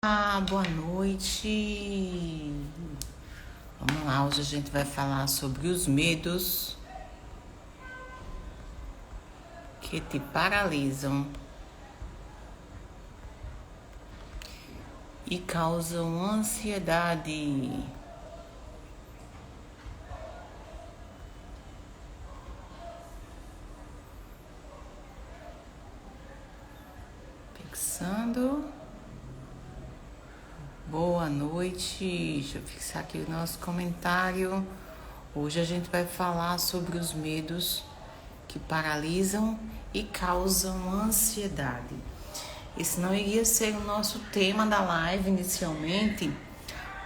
Boa noite. Vamos lá, hoje a gente vai falar sobre os medos que te paralisam e causam ansiedade. Fixando. Boa noite. Deixa eu fixar aqui o nosso comentário. Hoje a gente vai falar sobre os medos que paralisam e causam ansiedade. Esse não iria ser o nosso tema da live inicialmente,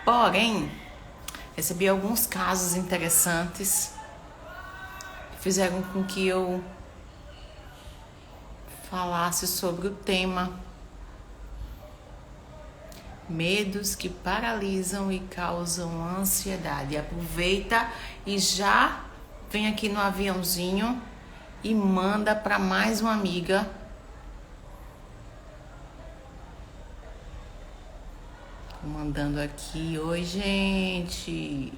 porém, recebi alguns casos interessantes que fizeram com que eu falasse sobre o tema medos que paralisam e causam ansiedade. Aproveita e já vem aqui no aviãozinho e manda para mais uma amiga. Tô mandando aqui. Oi, gente.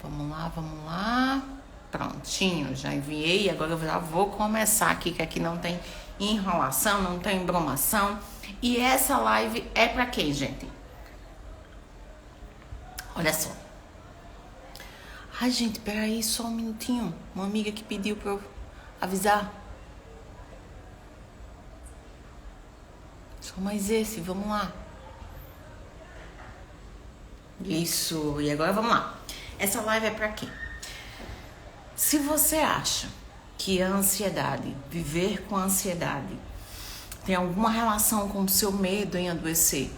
Vamos lá. Prontinho, já enviei. Agora eu já vou começar aqui, que aqui não tem enrolação, não tem embromação. E essa live é pra quem, gente? Olha só. Ai, gente, peraí, só um minutinho. Uma amiga que pediu pra eu avisar. Só mais esse, vamos lá. Isso, e agora vamos lá. Essa live é pra quem? Se você acha que a ansiedade, viver com a ansiedade, tem alguma relação com o seu medo em adoecer,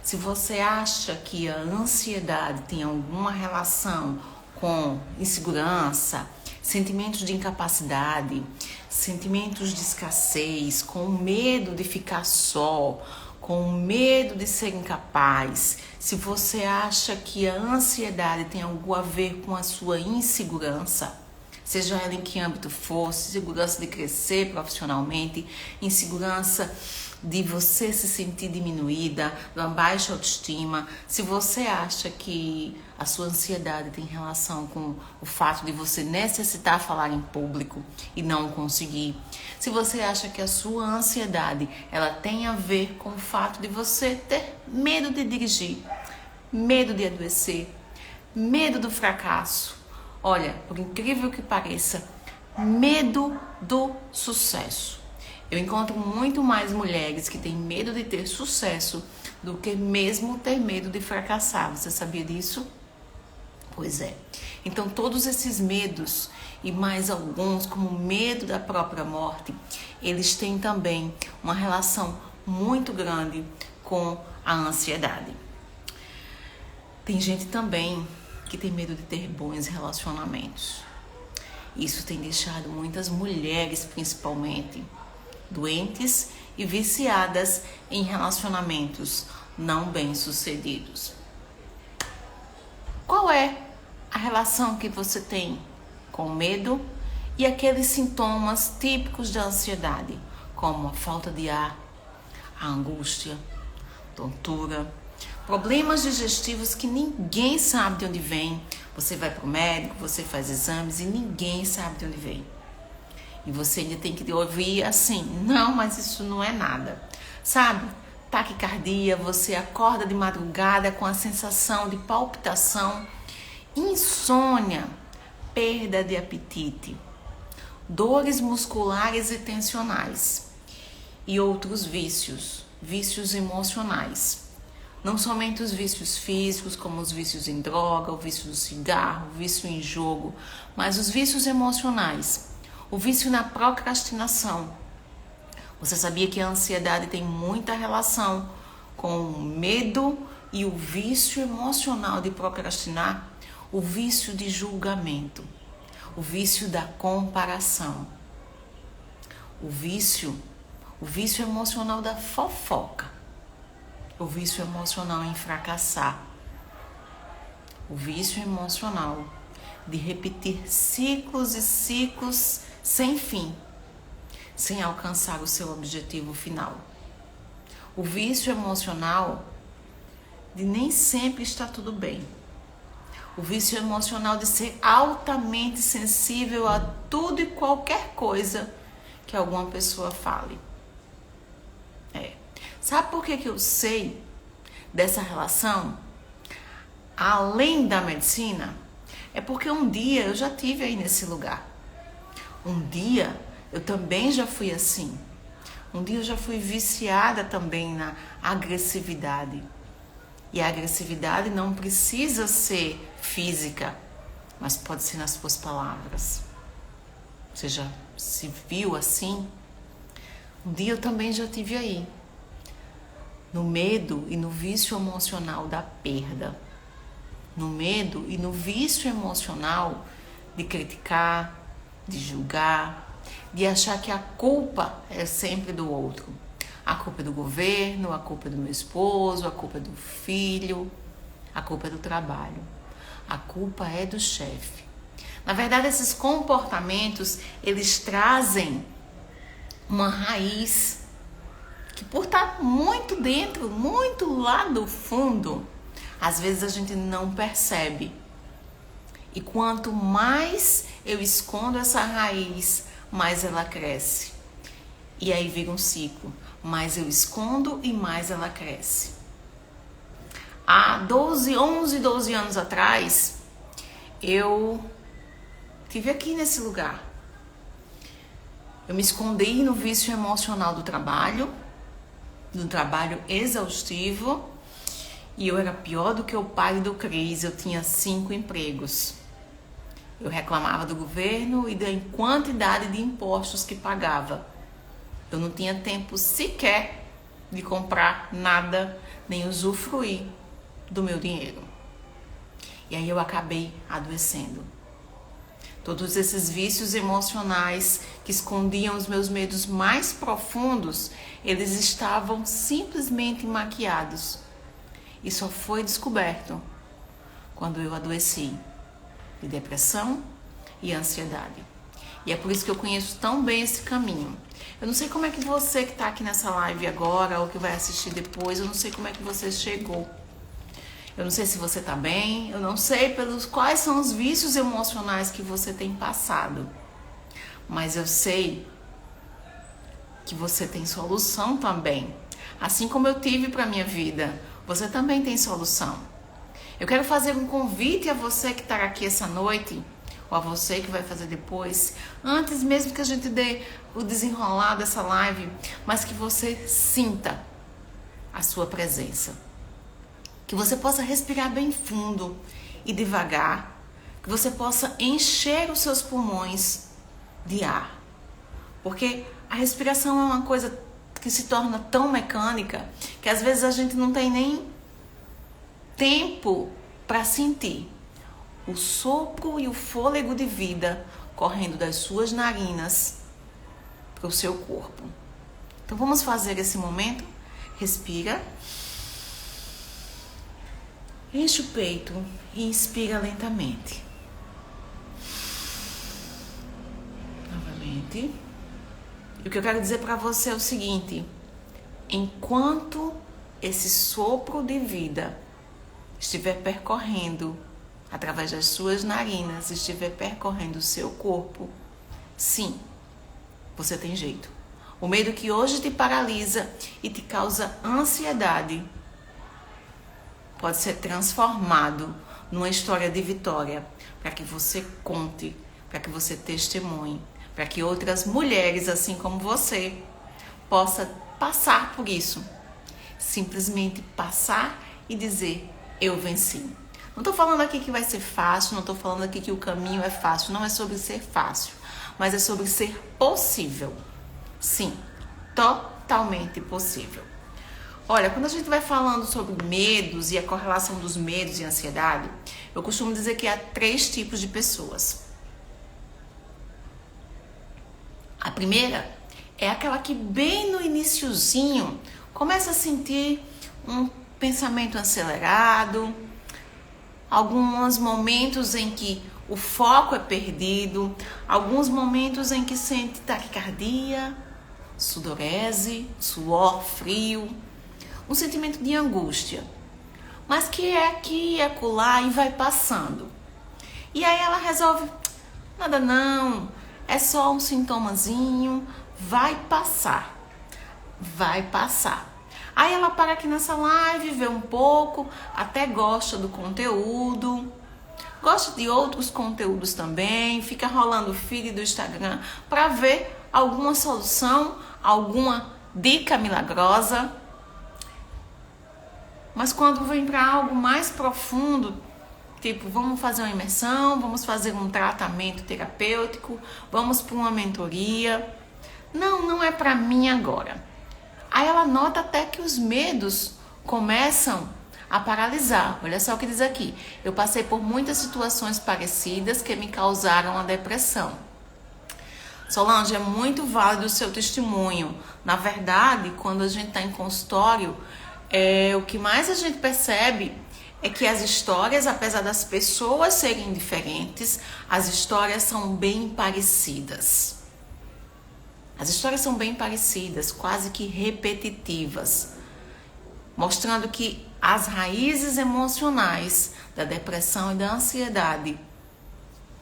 se você acha que a ansiedade tem alguma relação com insegurança, sentimentos de incapacidade, sentimentos de escassez, com medo de ficar só, com medo de ser incapaz, se você acha que a ansiedade tem algo a ver com a sua insegurança, seja ela em que âmbito for, insegurança de crescer profissionalmente, insegurança de você se sentir diminuída, uma baixa autoestima, se você acha que a sua ansiedade tem relação com o fato de você necessitar falar em público e não conseguir, se você acha que a sua ansiedade ela tem a ver com o fato de você ter medo de dirigir, medo de adoecer, medo do fracasso, olha, por incrível que pareça, medo do sucesso. Eu encontro muito mais mulheres que têm medo de ter sucesso do que mesmo ter medo de fracassar. Você sabia disso? Pois é. Então, todos esses medos e mais alguns, como o medo da própria morte, eles têm também uma relação muito grande com a ansiedade. Tem gente também que tem medo de ter bons relacionamentos. Isso tem deixado muitas mulheres, principalmente, doentes e viciadas em relacionamentos não bem-sucedidos. Qual é a relação que você tem com o medo e aqueles sintomas típicos da ansiedade, como a falta de ar, a angústia, tontura, problemas digestivos que ninguém sabe de onde vem? Você vai para o médico, você faz exames e ninguém sabe de onde vem. E você ainda tem que ouvir assim, não, mas isso não é nada. Sabe? Taquicardia, você acorda de madrugada com a sensação de palpitação, insônia, perda de apetite, dores musculares e tensionais e outros vícios, vícios emocionais. Não somente os vícios físicos, como os vícios em droga, o vício do cigarro, o vício em jogo, mas os vícios emocionais. O vício na procrastinação. Você sabia que a ansiedade tem muita relação com o medo e o vício emocional de procrastinar? O vício de julgamento, o vício da comparação, o vício emocional da fofoca, o vício emocional em fracassar, o vício emocional de repetir ciclos e ciclos sem fim, sem alcançar o seu objetivo final. O vício emocional de nem sempre está tudo bem. O vício emocional de ser altamente sensível a tudo e qualquer coisa que alguma pessoa fale. Sabe por que eu sei dessa relação? Além da medicina, é porque um dia eu já tive aí nesse lugar. Um dia eu também já fui assim. Um dia eu já fui viciada também na agressividade. E a agressividade não precisa ser física, mas pode ser nas suas palavras. Você já se viu assim? Um dia eu também já tive aí. No medo e no vício emocional da perda. No medo e no vício emocional de criticar, de julgar, de achar que a culpa é sempre do outro. A culpa é do governo, a culpa é do meu esposo, a culpa é do filho, a culpa é do trabalho. A culpa é do chefe. Na verdade, esses comportamentos, eles trazem uma raiz que, por estar muito dentro, muito lá no fundo, às vezes a gente não percebe. E quanto mais eu escondo essa raiz, mais ela cresce. E aí vira um ciclo. Mais eu escondo e mais ela cresce. Há 11, 12 anos atrás, eu estive aqui nesse lugar. Eu me escondi no vício emocional do trabalho exaustivo, e eu era pior do que o pai do Cris. Eu tinha 5 empregos. Eu reclamava do governo e da quantidade de impostos que pagava. Eu não tinha tempo sequer de comprar nada, nem usufruir do meu dinheiro. E aí eu acabei adoecendo. Todos esses vícios emocionais que escondiam os meus medos mais profundos, eles estavam simplesmente maquiados. E só foi descoberto quando eu adoeci de depressão e ansiedade. E é por isso que eu conheço tão bem esse caminho. Eu não sei como é que você que está aqui nessa live agora ou que vai assistir depois, eu não sei como é que você chegou. Eu não sei se você está bem, eu não sei quais são os vícios emocionais que você tem passado. Mas eu sei que você tem solução também. Assim como eu tive para a minha vida, você também tem solução. Eu quero fazer um convite a você que está aqui essa noite, ou a você que vai fazer depois, antes mesmo que a gente dê o desenrolar dessa live, mas que você sinta a sua presença. Que você possa respirar bem fundo e devagar, que você possa encher os seus pulmões de ar. Porque a respiração é uma coisa que se torna tão mecânica que às vezes a gente não tem nem tempo para sentir o sopro e o fôlego de vida correndo das suas narinas para o seu corpo. Então vamos fazer esse momento. Respira. Enche o peito e inspira lentamente. Novamente. E o que eu quero dizer para você é o seguinte: enquanto esse sopro de vida estiver percorrendo através das suas narinas, estiver percorrendo o seu corpo, sim, você tem jeito. O medo que hoje te paralisa e te causa ansiedade pode ser transformado numa história de vitória, para que você conte, para que você testemunhe, para que outras mulheres, assim como você, possa passar por isso. Simplesmente passar e dizer: eu venci. Não estou falando aqui que vai ser fácil, não estou falando aqui que o caminho é fácil, não é sobre ser fácil, mas é sobre ser possível. Sim, totalmente possível. Olha, quando a gente vai falando sobre medos e a correlação dos medos e ansiedade, eu costumo dizer que há 3 tipos de pessoas. A primeira é aquela que bem no iniciozinho começa a sentir um pensamento acelerado, alguns momentos em que o foco é perdido, alguns momentos em que sente taquicardia, sudorese, suor frio, um sentimento de angústia, mas que é aqui e acolá e vai passando. E aí ela resolve, nada não, é só um sintomazinho, vai passar. Vai passar. Aí ela para aqui nessa live, vê um pouco, até gosta do conteúdo, gosta de outros conteúdos também, fica rolando o feed do Instagram para ver alguma solução, alguma dica milagrosa. Mas quando vem para algo mais profundo, tipo, vamos fazer uma imersão, vamos fazer um tratamento terapêutico, vamos para uma mentoria. Não é para mim agora. Aí ela nota até que os medos começam a paralisar. Olha só o que diz aqui. Eu passei por muitas situações parecidas que me causaram a depressão. Solange, é muito válido o seu testemunho. Na verdade, quando a gente está em consultório, o que mais a gente percebe é que as histórias, apesar das pessoas serem diferentes, as histórias são bem parecidas. As histórias são bem parecidas, quase que repetitivas, mostrando que as raízes emocionais da depressão e da ansiedade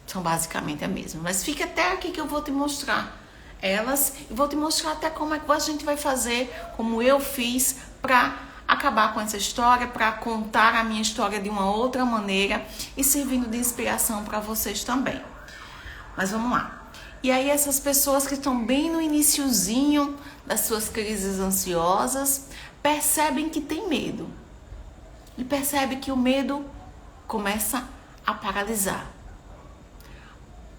são basicamente a mesma. Mas fica até aqui que eu vou te mostrar elas e vou te mostrar até como é que a gente vai fazer, como eu fiz, para acabar com essa história, para contar a minha história de uma outra maneira e servindo de inspiração para vocês também. Mas vamos lá. E aí essas pessoas que estão bem no iniciozinho das suas crises ansiosas percebem que tem medo. E percebe que o medo começa a paralisar.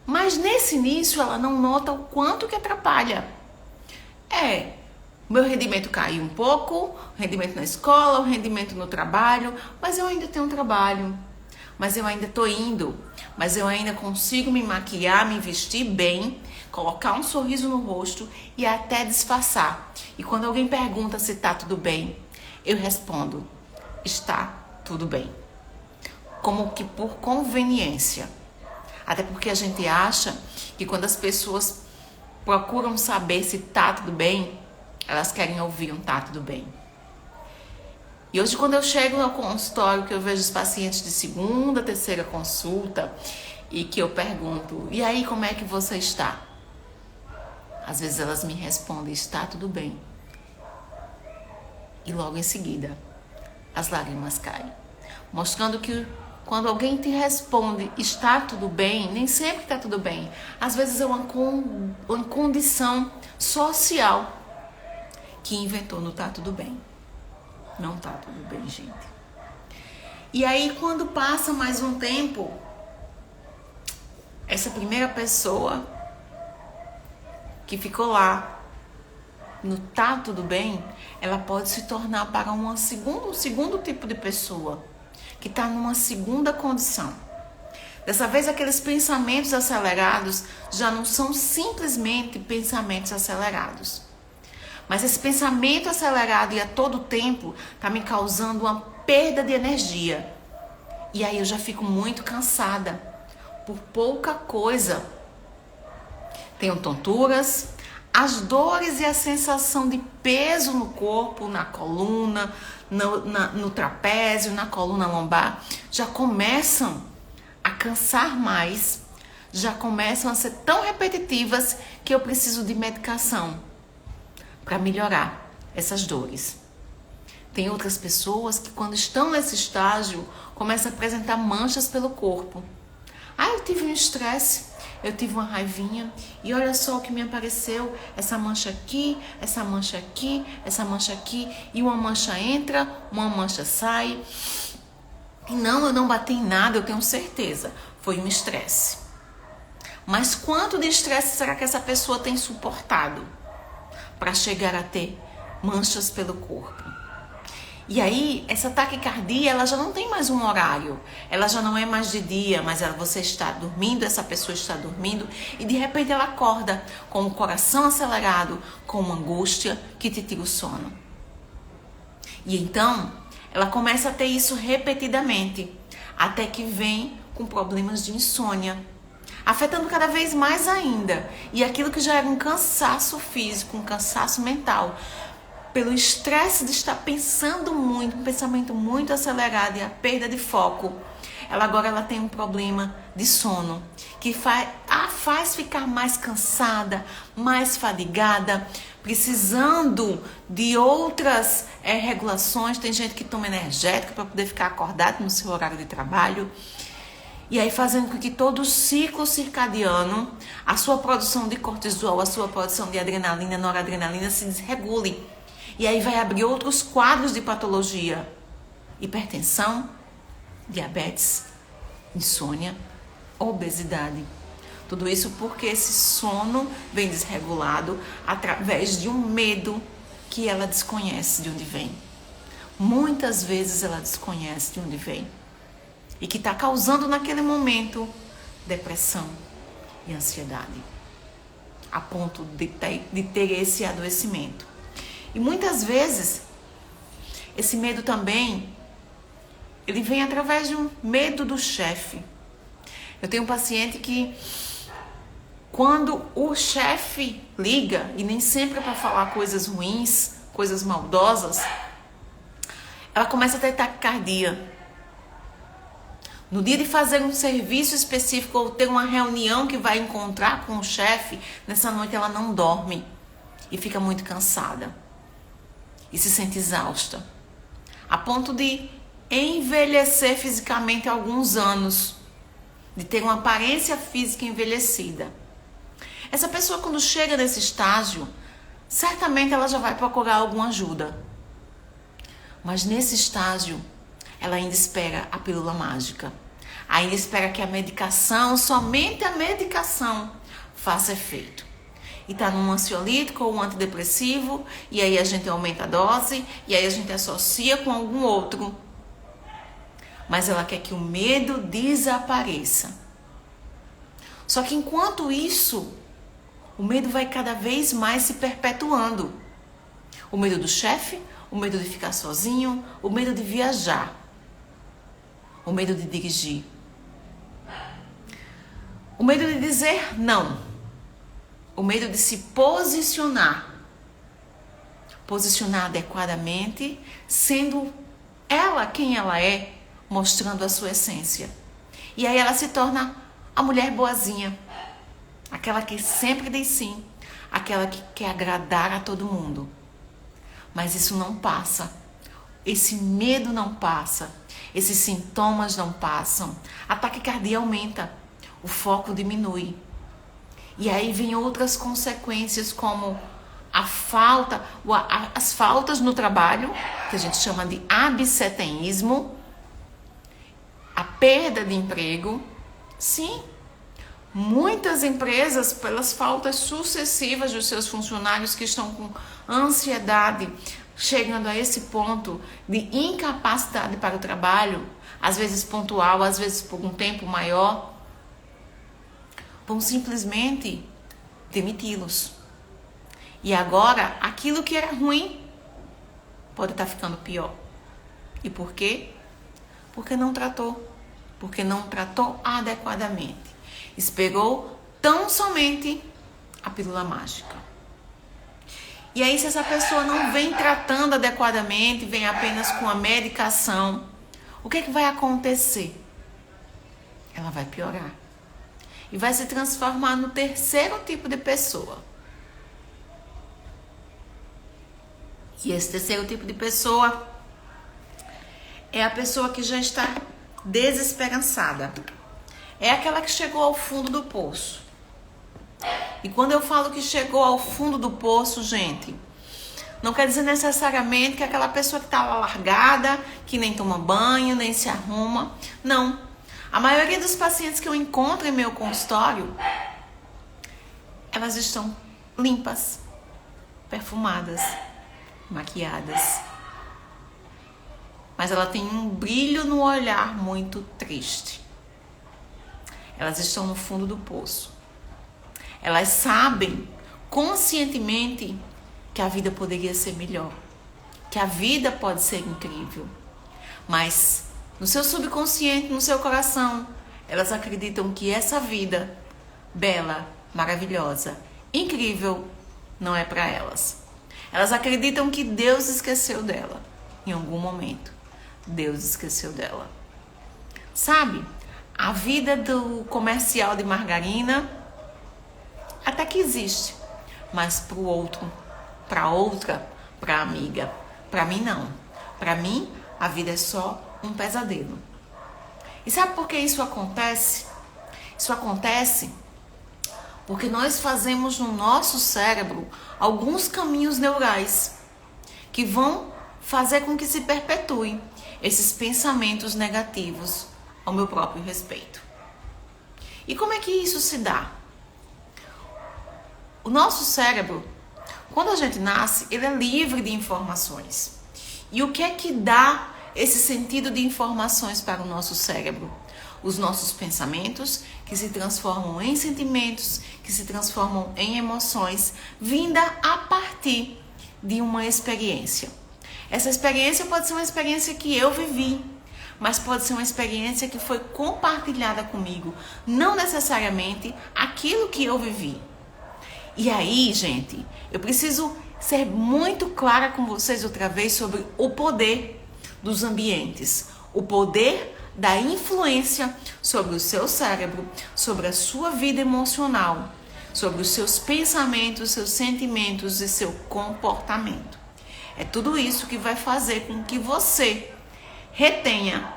Mas nesse início ela não nota o quanto que atrapalha. Meu rendimento caiu um pouco, o rendimento na escola, o rendimento no trabalho, mas eu ainda tenho um trabalho. Mas eu ainda tô indo, mas eu ainda consigo me maquiar, me vestir bem, colocar um sorriso no rosto e até disfarçar. E quando alguém pergunta se tá tudo bem, eu respondo, está tudo bem. Como que por conveniência. Até porque a gente acha que quando as pessoas procuram saber se tá tudo bem, elas querem ouvir um tá tudo bem. E hoje, quando eu chego no consultório, que eu vejo os pacientes de segunda, terceira consulta e que eu pergunto, e aí, como é que você está? Às vezes elas me respondem, está tudo bem. E logo em seguida, as lágrimas caem. Mostrando que quando alguém te responde, está tudo bem, nem sempre está tudo bem. Às vezes é uma condição social que inventou no tá tudo bem. Não tá tudo bem, gente. E aí, quando passa mais um tempo, essa primeira pessoa que ficou lá no tá tudo bem, ela pode se tornar para um segundo tipo de pessoa que está numa segunda condição. Dessa vez, aqueles pensamentos acelerados já não são simplesmente pensamentos acelerados. Mas esse pensamento acelerado e a todo tempo está me causando uma perda de energia. E aí eu já fico muito cansada por pouca coisa. Tenho tonturas, as dores e a sensação de peso no corpo, na coluna, no trapézio, na coluna lombar, já começam a cansar mais, já começam a ser tão repetitivas que eu preciso de medicação para melhorar essas dores. Tem outras pessoas que quando estão nesse estágio começam a apresentar manchas pelo corpo. Eu tive um estresse, eu tive uma raivinha e olha só o que me apareceu, essa mancha aqui, essa mancha aqui, essa mancha aqui, e uma mancha entra, uma mancha sai. E não, eu não bati em nada, eu tenho certeza, foi um estresse. Mas quanto de estresse será que essa pessoa tem suportado para chegar a ter manchas pelo corpo? E aí, essa taquicardia, ela já não tem mais um horário. Ela já não é mais de dia, mas você está dormindo, essa pessoa está dormindo e de repente ela acorda com o coração acelerado, com uma angústia que te tira o sono. E então, ela começa a ter isso repetidamente, até que vem com problemas de insônia, afetando cada vez mais ainda. E aquilo que já era um cansaço físico, um cansaço mental, pelo estresse de estar pensando muito, um pensamento muito acelerado e a perda de foco, ela tem um problema de sono, que faz ficar mais cansada, mais fadigada, precisando de outras regulações. Tem gente que toma energético para poder ficar acordado no seu horário de trabalho. E aí fazendo com que todo o ciclo circadiano, a sua produção de cortisol, a sua produção de adrenalina, noradrenalina se desregule. E aí vai abrir outros quadros de patologia. Hipertensão, diabetes, insônia, obesidade. Tudo isso porque esse sono vem desregulado através de um medo que ela desconhece de onde vem. Muitas vezes ela desconhece de onde vem. E que está causando naquele momento depressão e ansiedade. A ponto de ter esse adoecimento. E muitas vezes, esse medo também, ele vem através de um medo do chefe. Eu tenho um paciente que, quando o chefe liga, e nem sempre é para falar coisas ruins, coisas maldosas, ela começa a ter taquicardia. No dia de fazer um serviço específico ou ter uma reunião que vai encontrar com o chefe, nessa noite ela não dorme e fica muito cansada e se sente exausta, a ponto de envelhecer fisicamente há alguns anos, de ter uma aparência física envelhecida. Essa pessoa, quando chega nesse estágio, certamente ela já vai procurar alguma ajuda. Mas nesse estágio, ela ainda espera a pílula mágica. Ainda espera que a medicação, somente a medicação, faça efeito. E está num ansiolítico ou um antidepressivo, e aí a gente aumenta a dose, e aí a gente associa com algum outro. Mas ela quer que o medo desapareça. Só que enquanto isso, o medo vai cada vez mais se perpetuando. O medo do chefe, o medo de ficar sozinho, o medo de viajar, o medo de dirigir, o medo de dizer não, o medo de se posicionar adequadamente, sendo ela quem ela é, mostrando a sua essência. E aí ela se torna a mulher boazinha, aquela que sempre diz sim, aquela que quer agradar a todo mundo. Mas isso não passa, esse medo não passa, esses sintomas não passam, a taquicardia aumenta, o foco diminui. E aí vem outras consequências, como as faltas no trabalho, que a gente chama de absenteísmo, a perda de emprego. Sim, muitas empresas, pelas faltas sucessivas dos seus funcionários que estão com ansiedade, chegando a esse ponto de incapacidade para o trabalho, às vezes pontual, às vezes por um tempo maior, vão simplesmente demiti-los. E agora, aquilo que era ruim pode estar ficando pior. E por quê? Porque não tratou adequadamente. Esperou tão somente a pílula mágica. E aí, se essa pessoa não vem tratando adequadamente, vem apenas com a medicação, o que é que vai acontecer? Ela vai piorar. E vai se transformar no terceiro tipo de pessoa. E esse terceiro tipo de pessoa é a pessoa que já está desesperançada. É aquela que chegou ao fundo do poço. E quando eu falo que chegou ao fundo do poço, gente, não quer dizer necessariamente que é aquela pessoa que está lá largada, que nem toma banho, nem se arruma. Não. A maioria dos pacientes que eu encontro em meu consultório, elas estão limpas, perfumadas, maquiadas. Mas ela tem um brilho no olhar muito triste. Elas estão no fundo do poço. Elas sabem conscientemente que a vida poderia ser melhor, que a vida pode ser incrível, mas no seu subconsciente, no seu coração, elas acreditam que essa vida bela, maravilhosa, incrível, não é para elas. Elas acreditam que Deus esqueceu dela. Em algum momento, Deus esqueceu dela. Sabe? A vida do comercial de margarina até que existe, mas para o outro, para outra, para a amiga, para mim não. Para mim, a vida é só um pesadelo. E sabe por que isso acontece? Isso acontece porque nós fazemos no nosso cérebro alguns caminhos neurais que vão fazer com que se perpetuem esses pensamentos negativos ao meu próprio respeito. E como é que isso se dá? O nosso cérebro, quando a gente nasce, ele é livre de informações. E o que é que dá esse sentido de informações para o nosso cérebro? Os nossos pensamentos, que se transformam em sentimentos, que se transformam em emoções, vinda a partir de uma experiência. Essa experiência pode ser uma experiência que eu vivi, mas pode ser uma experiência que foi compartilhada comigo, não necessariamente aquilo que eu vivi. E aí, gente, eu preciso ser muito clara com vocês outra vez sobre o poder dos ambientes, o poder da influência sobre o seu cérebro, sobre a sua vida emocional, sobre os seus pensamentos, seus sentimentos e seu comportamento. É tudo isso que vai fazer com que você retenha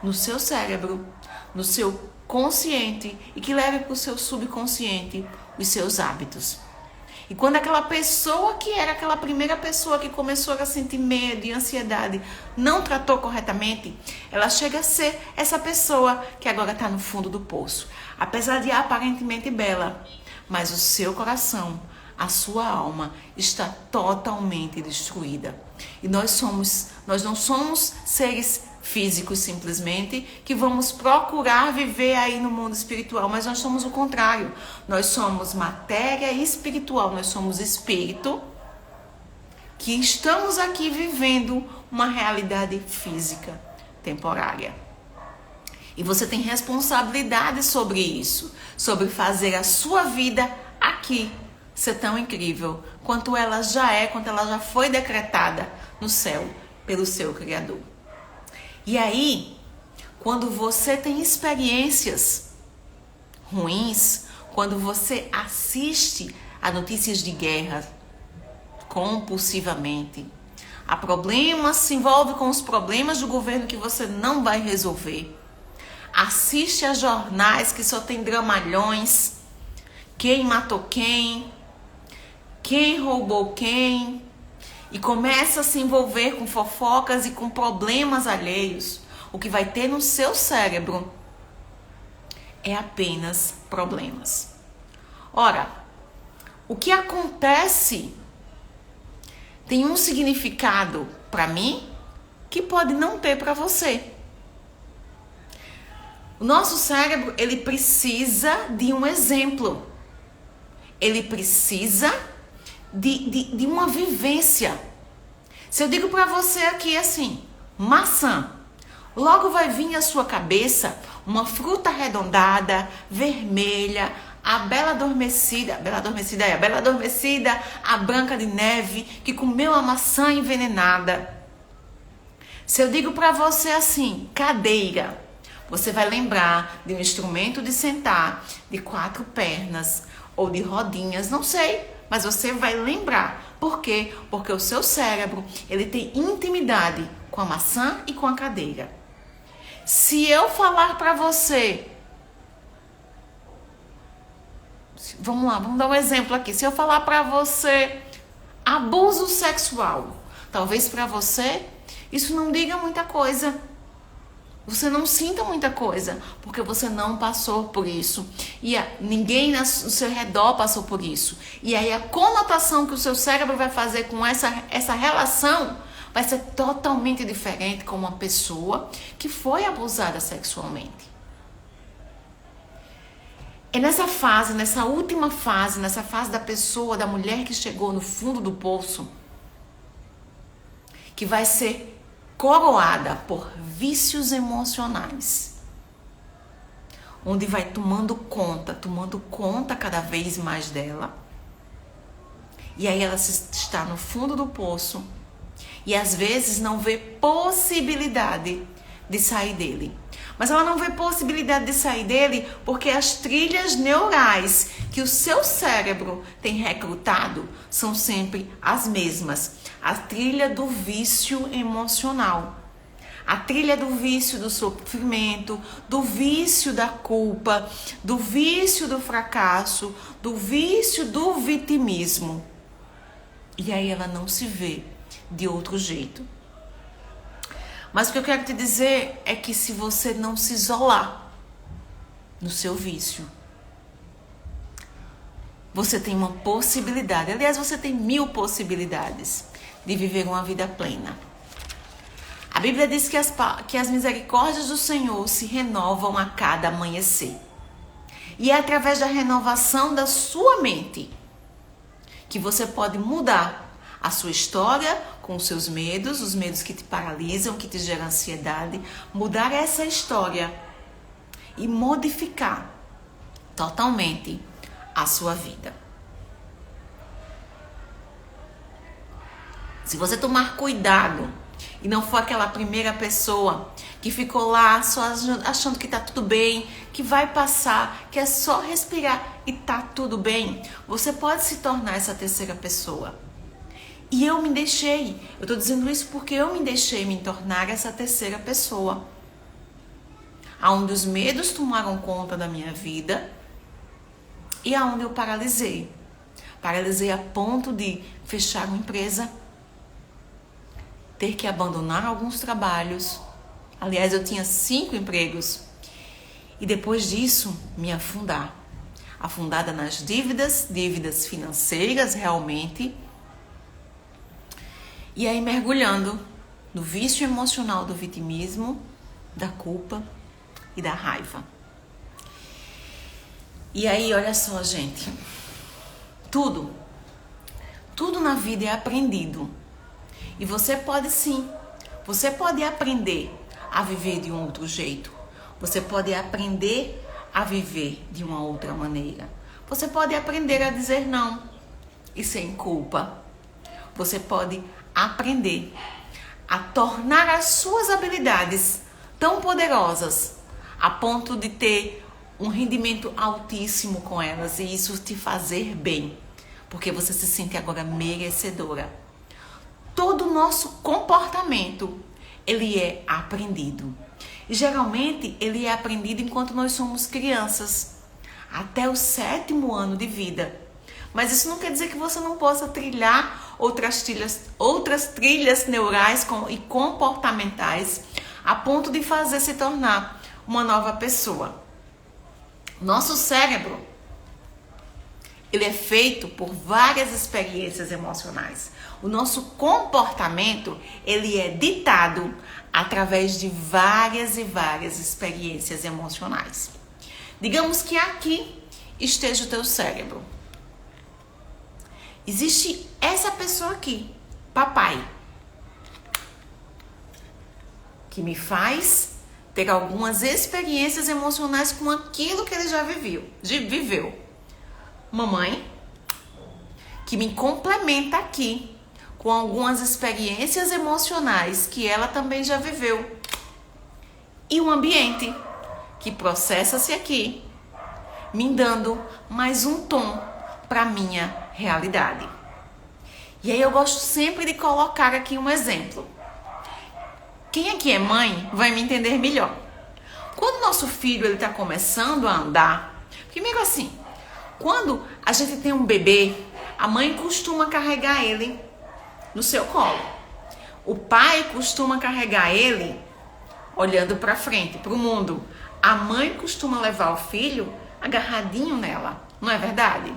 no seu cérebro, no seu consciente e que leve para o seu subconsciente os seus hábitos. E quando aquela pessoa que era aquela primeira pessoa que começou a sentir medo e ansiedade não tratou corretamente, ela chega a ser essa pessoa que agora está no fundo do poço. Apesar de aparentemente bela, mas o seu coração, a sua alma está totalmente destruída. E nós não somos seres físicos simplesmente que vamos procurar viver aí no mundo espiritual, mas nós somos o contrário. Nós somos matéria espiritual, nós somos espírito que estamos aqui vivendo uma realidade física temporária. E você tem responsabilidade sobre isso, sobre fazer a sua vida aqui ser tão incrível quanto ela já é, quanto ela já foi decretada no céu pelo seu Criador. E aí, quando você tem experiências ruins, quando você assiste a notícias de guerra compulsivamente, a problemas, se envolve com os problemas do governo que você não vai resolver, assiste a jornais que só tem dramalhões, quem matou quem roubou quem, e começa a se envolver com fofocas e com problemas alheios, o que vai ter no seu cérebro é apenas problemas. Ora, o que acontece tem um significado para mim que pode não ter para você. O nosso cérebro, ele precisa de um exemplo. Ele precisa de uma vivência. Se eu digo para você aqui assim, maçã, logo vai vir à sua cabeça uma fruta arredondada, vermelha, a bela adormecida, a Branca de Neve, que comeu a maçã envenenada. Se eu digo para você assim, cadeira, você vai lembrar de um instrumento de sentar, de 4 pernas ou de rodinhas, não sei, mas você vai lembrar. Por quê? Porque o seu cérebro, ele tem intimidade com a maçã e com a cadeira. Se eu falar para você, vamos lá, vamos dar um exemplo aqui. Se eu falar para você abuso sexual, talvez para você isso não diga muita coisa. Você não sinta muita coisa, porque você não passou por isso. E ninguém no seu redor passou por isso. E aí a conotação que o seu cérebro vai fazer com essa relação vai ser totalmente diferente com uma pessoa que foi abusada sexualmente. É nessa fase, nessa última fase, nessa fase da pessoa, da mulher que chegou no fundo do poço, que vai ser coroada por vícios emocionais, onde vai tomando conta cada vez mais dela. E aí ela está no fundo do poço e às vezes não vê possibilidade de sair dele. Mas ela não vê possibilidade de sair dele porque as trilhas neurais que o seu cérebro tem recrutado são sempre as mesmas. A trilha do vício emocional. A trilha do vício do sofrimento, do vício da culpa, do vício do fracasso, do vício do vitimismo. E aí ela não se vê de outro jeito. Mas o que eu quero te dizer é que se você não se isolar no seu vício, você tem uma possibilidade, aliás, você tem 1000 possibilidades de viver uma vida plena. A Bíblia diz que as misericórdias do Senhor se renovam a cada amanhecer. E é através da renovação da sua mente que você pode mudar a sua história com os seus medos, os medos que te paralisam, que te geram ansiedade, mudar essa história e modificar totalmente a sua vida. Se você tomar cuidado e não for aquela primeira pessoa que ficou lá só achando que tá tudo bem, que vai passar, que é só respirar e tá tudo bem, você pode se tornar essa terceira pessoa. E eu me deixei, eu tô dizendo isso porque eu me deixei me tornar essa terceira pessoa. Aonde os medos tomaram conta da minha vida e aonde eu paralisei. Paralisei a ponto de fechar uma empresa, ter que abandonar alguns trabalhos. Aliás, eu tinha 5 empregos. E depois disso, me afundar. Afundada nas dívidas financeiras realmente. E aí mergulhando no vício emocional do vitimismo, da culpa e da raiva. E aí, olha só, gente. Tudo na vida é aprendido. E você pode sim. Você pode aprender a viver de um outro jeito. Você pode aprender a viver de uma outra maneira. Você pode aprender a dizer não e sem culpa. Você pode aprender a tornar as suas habilidades tão poderosas a ponto de ter um rendimento altíssimo com elas e isso te fazer bem, porque você se sente agora merecedora. Todo o nosso comportamento, ele é aprendido. E geralmente ele é aprendido enquanto nós somos crianças, até o 7º ano de vida. Mas isso não quer dizer que você não possa trilhar outras trilhas neurais e comportamentais a ponto de fazer se tornar uma nova pessoa. Nosso cérebro, ele é feito por várias experiências emocionais. O nosso comportamento, ele é ditado através de várias e várias experiências emocionais. Digamos que aqui esteja o teu cérebro. Existe essa pessoa aqui, papai, que me faz ter algumas experiências emocionais com aquilo que ele já viveu. Mamãe, que me complementa aqui com algumas experiências emocionais que ela também já viveu. E o ambiente, que processa-se aqui, me dando mais um tom para minha realidade. E aí eu gosto sempre de colocar aqui um exemplo. Quem aqui é mãe vai me entender melhor. Quando nosso filho está começando a andar, primeiro assim, quando a gente tem um bebê, a mãe costuma carregar ele no seu colo. O pai costuma carregar ele olhando para frente, para o mundo. A mãe costuma levar o filho agarradinho nela, não é verdade?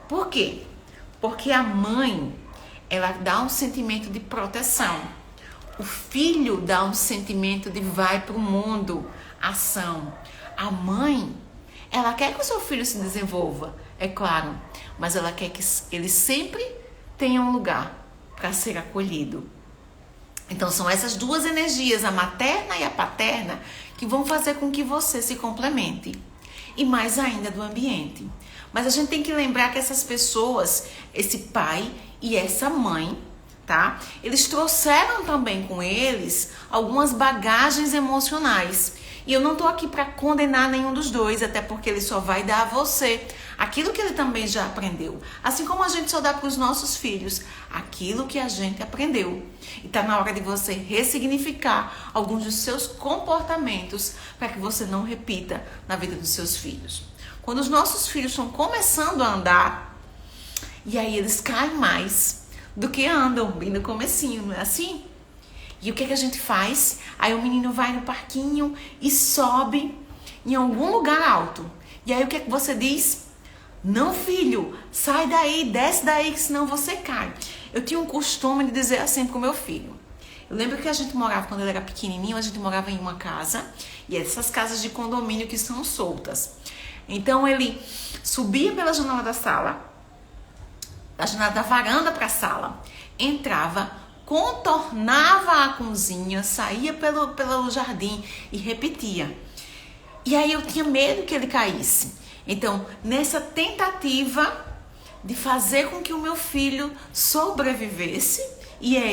Por quê? Porque a mãe, ela dá um sentimento de proteção. O filho dá um sentimento de vai para o mundo, ação. A mãe, ela quer que o seu filho se desenvolva, é claro, mas ela quer que ele sempre tenha um lugar para ser acolhido. Então são essas duas energias, a materna e a paterna, que vão fazer com que você se complemente. e mais ainda do ambiente. Mas a gente tem que lembrar que essas pessoas, esse pai e essa mãe, tá? Eles trouxeram também com eles algumas bagagens emocionais. E eu não tô aqui para condenar nenhum dos dois, até porque ele só vai dar a você aquilo que ele também já aprendeu. Assim como a gente só dá para os nossos filhos aquilo que a gente aprendeu. E tá na hora de você ressignificar alguns dos seus comportamentos para que você não repita na vida dos seus filhos. Quando os nossos filhos estão começando a andar, e aí eles caem mais do que andam, bem no comecinho, não é assim? E o que a gente faz? Aí o menino vai no parquinho e sobe em algum lugar alto. E aí o que você diz? Não, filho, sai daí, desce daí, que senão você cai. Eu tinha um costume de dizer assim pro meu filho. Eu lembro que a gente morava, quando ele era pequenininho, a gente morava em uma casa, e essas casas de condomínio que são soltas. Então ele subia pela janela da sala, da janela da varanda para a sala, entrava, contornava a cozinha, saía pelo jardim e repetia. E aí eu tinha medo que ele caísse. Então, nessa tentativa de fazer com que o meu filho sobrevivesse, e é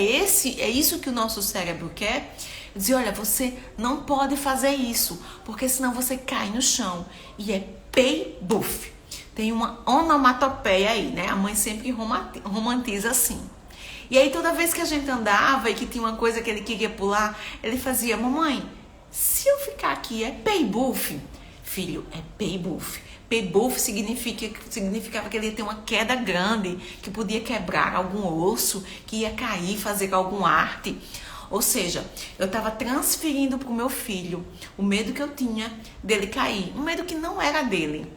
isso que o nosso cérebro quer, dizer, olha, você não pode fazer isso, porque senão você cai no chão. E é pei buf. Tem uma onomatopeia aí, né? A mãe sempre romantiza assim. E aí toda vez que a gente andava e que tinha uma coisa que ele queria pular, ele fazia, mamãe, se eu ficar aqui é pei buf. Filho, é pei buf. Pei buf significava que ele ia ter uma queda grande, que podia quebrar algum osso, que ia cair, fazer algum arte. Ou seja, eu estava transferindo para o meu filho o medo que eu tinha dele cair, um medo que não era dele.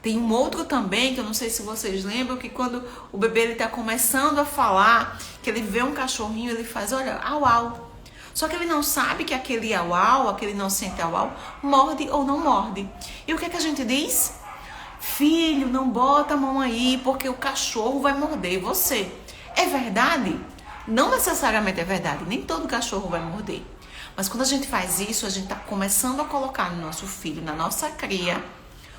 Tem um outro também, que eu não sei se vocês lembram, que quando o bebê está começando a falar, que ele vê um cachorrinho, ele faz, olha, au, au. Só que ele não sabe que aquele au, au, aquele inocente au, au, morde ou não morde. E o que a gente diz? Filho, não bota a mão aí, porque o cachorro vai morder você. É verdade? Não necessariamente é verdade, nem todo cachorro vai morder. Mas quando a gente faz isso, a gente está começando a colocar no nosso filho, na nossa cria,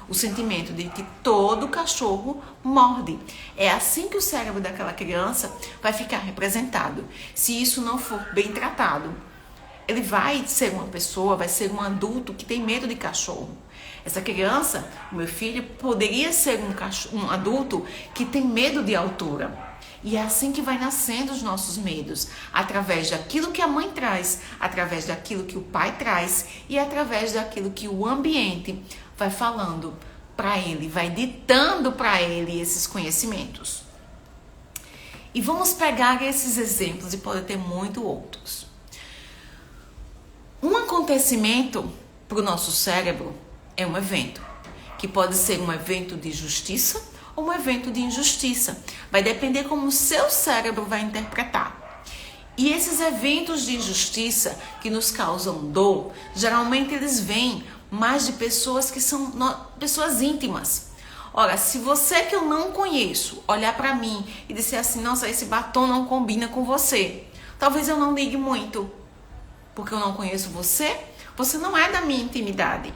o sentimento de que todo cachorro morde. É assim que o cérebro daquela criança vai ficar representado. Se isso não for bem tratado, ele vai ser uma pessoa, vai ser um adulto que tem medo de cachorro. Essa criança, o meu filho, poderia ser um adulto que tem medo de altura. E é assim que vai nascendo os nossos medos, através daquilo que a mãe traz, através daquilo que o pai traz e através daquilo que o ambiente vai falando para ele, vai ditando para ele esses conhecimentos. E vamos pegar esses exemplos e pode ter muito outros. Um acontecimento para o nosso cérebro é um evento, que pode ser um evento de justiça ou um evento de injustiça. Vai depender como o seu cérebro vai interpretar. E esses eventos de injustiça que nos causam dor, geralmente eles vêm mais de pessoas que são pessoas íntimas. Ora, se você que eu não conheço olhar para mim e dizer assim, nossa, esse batom não combina com você, talvez eu não ligue muito, porque eu não conheço você, você não é da minha intimidade.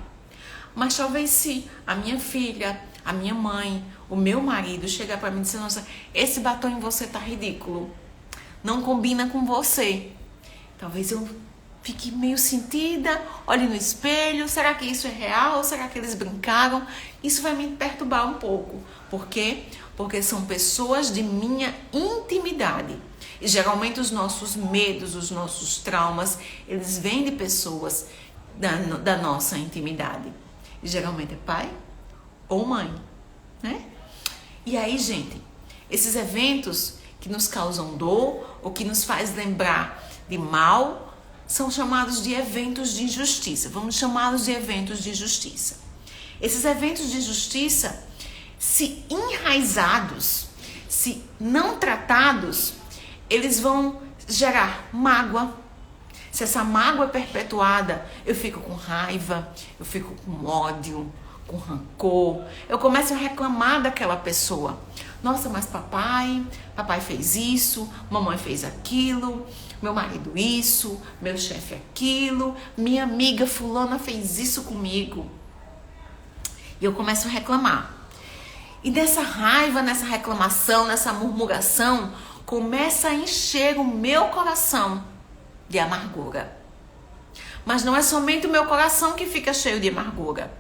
Mas talvez se a minha filha, a minha mãe, o meu marido chegar para mim e dizer, nossa, esse batom em você tá ridículo, não combina com você, talvez eu fique meio sentida, olhe no espelho, será que isso é real? Será que eles brincaram? Isso vai me perturbar um pouco. Por quê? Porque são pessoas de minha intimidade. E geralmente os nossos medos, os nossos traumas, eles vêm de pessoas da nossa intimidade. E geralmente é pai ou mãe, né? E aí, gente, esses eventos que nos causam dor ou que nos faz lembrar de mal, são chamados de eventos de injustiça. Vamos chamá-los de eventos de justiça. Esses eventos de justiça, se enraizados, se não tratados, eles vão gerar mágoa. Se essa mágoa é perpetuada, eu fico com raiva, eu fico com ódio, com rancor. Eu começo a reclamar daquela pessoa. Nossa, mas papai fez isso, mamãe fez aquilo, meu marido isso, meu chefe aquilo, minha amiga fulana fez isso comigo. E eu começo a reclamar. E dessa raiva, nessa reclamação, nessa murmuração, começa a encher o meu coração de amargura. Mas não é somente o meu coração que fica cheio de amargura.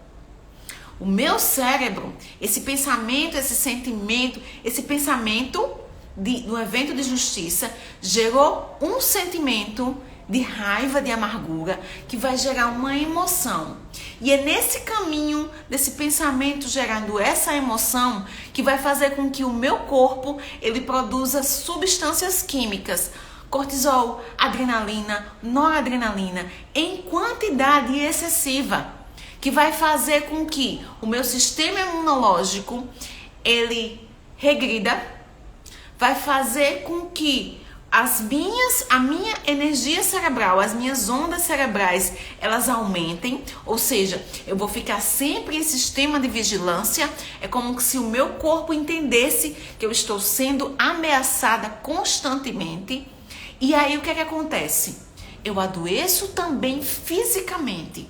O meu cérebro, esse pensamento, esse sentimento, esse pensamento do evento de justiça gerou um sentimento de raiva, de amargura, que vai gerar uma emoção. E é nesse caminho desse pensamento gerando essa emoção que vai fazer com que o meu corpo ele produza substâncias químicas, cortisol, adrenalina, noradrenalina, em quantidade excessiva, que vai fazer com que o meu sistema imunológico ele regrida, vai fazer com que a minha energia cerebral, as minhas ondas cerebrais, elas aumentem, ou seja, eu vou ficar sempre em sistema de vigilância, é como se o meu corpo entendesse que eu estou sendo ameaçada constantemente, e aí o que é que acontece? Eu adoeço também fisicamente.